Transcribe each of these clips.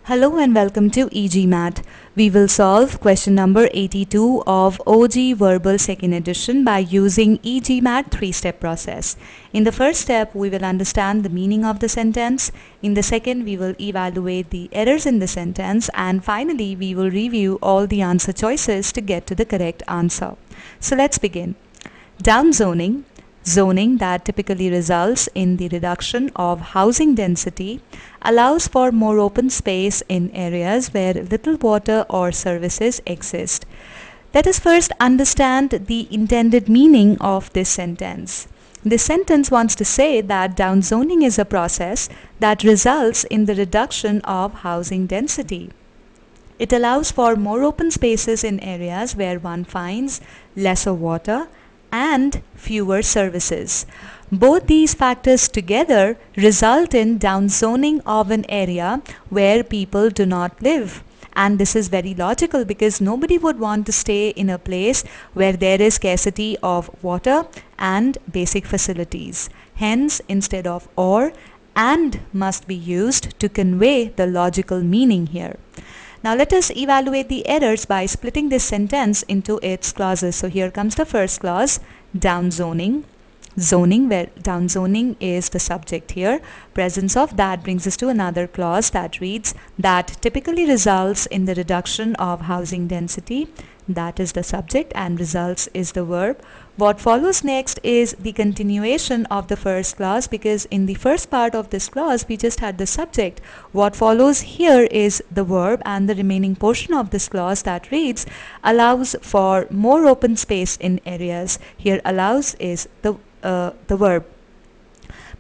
Hello and welcome to e-GMAT. We will solve question number 82 of OG Verbal Second Edition by using e-GMAT three-step process. In the first step, we will understand the meaning of the sentence. In the second, we will evaluate the errors in the sentence. And finally, we will review all the answer choices to get to the correct answer. So let's begin. Downzoning. Zoning that typically results in the reduction of housing density allows for more open space in areas where little water or services exist. Let us first understand the intended meaning of this sentence. This sentence wants to say that downzoning is a process that results in the reduction of housing density. It allows for more open spaces in areas where one finds lesser water and fewer services. Both these factors together result in downzoning of an area where people do not live. And this is very logical because nobody would want to stay in a place where there is scarcity of water and basic facilities. Hence, instead of or, and must be used to convey the logical meaning here. Now let us evaluate the errors by splitting this sentence into its clauses. So here comes the first clause, downzoning. Zoning, where downzoning is the subject here. Presence of that brings us to another clause that reads that typically results in the reduction of housing density. That is the subject and results is the verb. What follows next is the continuation of the first clause because in the first part of this clause we just had the subject. What follows here is the verb and the remaining portion of this clause that reads allows for more open space in areas. Here allows is the verb.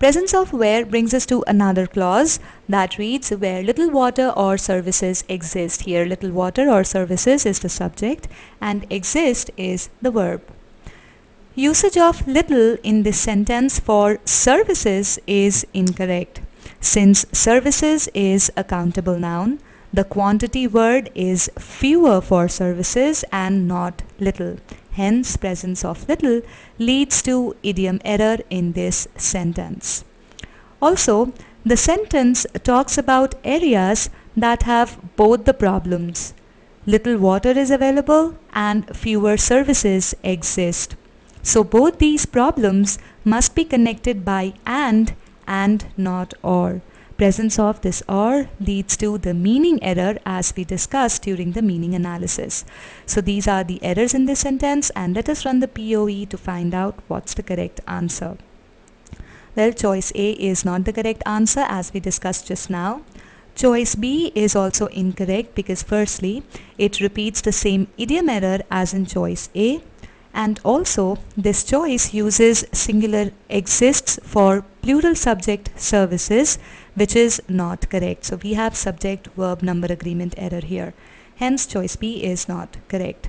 Presence of where brings us to another clause that reads where little water or services exist. Here little water or services is the subject and exist is the verb. Usage of little in this sentence for services is incorrect. Since services is a countable noun, the quantity word is fewer for services and not little. Hence, presence of little leads to idiom error in this sentence. Also, the sentence talks about areas that have both the problems. Little water is available and fewer services exist. So both these problems must be connected by and not or. Presence of this or leads to the meaning error as we discussed during the meaning analysis. So these are the errors in this sentence and let us run the POE to find out what's the correct answer. Well, choice A is not the correct answer as we discussed just now. Choice B is also incorrect because firstly, it repeats the same idiom error as in choice A. And also, this choice uses singular exists for plural subject services, which is not correct. So we have subject verb number agreement error here. Hence, choice B is not correct.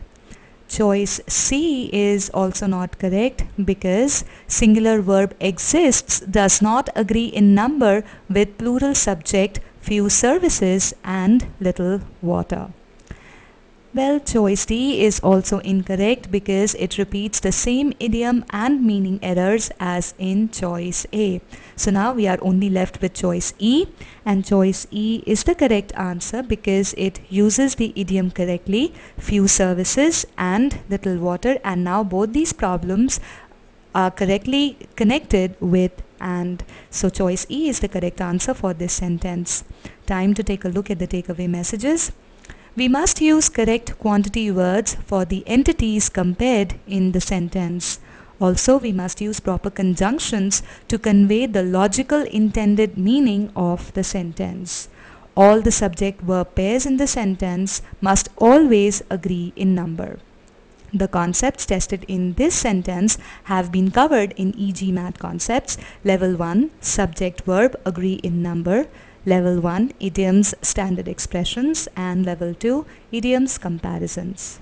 Choice C is also not correct because singular verb exists does not agree in number with plural subject few services and little water. Well, choice D is also incorrect because it repeats the same idiom and meaning errors as in choice A. So now we are only left with choice E, and choice E is the correct answer because it uses the idiom correctly, few services and little water, and now both these problems are correctly connected with and. So choice E is the correct answer for this sentence. Time to take a look at the takeaway messages. We must use correct quantity words for the entities compared in the sentence. Also, we must use proper conjunctions to convey the logical intended meaning of the sentence. All the subject-verb pairs in the sentence must always agree in number. The concepts tested in this sentence have been covered in e-GMAT concepts. Level 1, subject-verb agree in number. Level 1, idioms standard expressions, and level 2, idioms comparisons.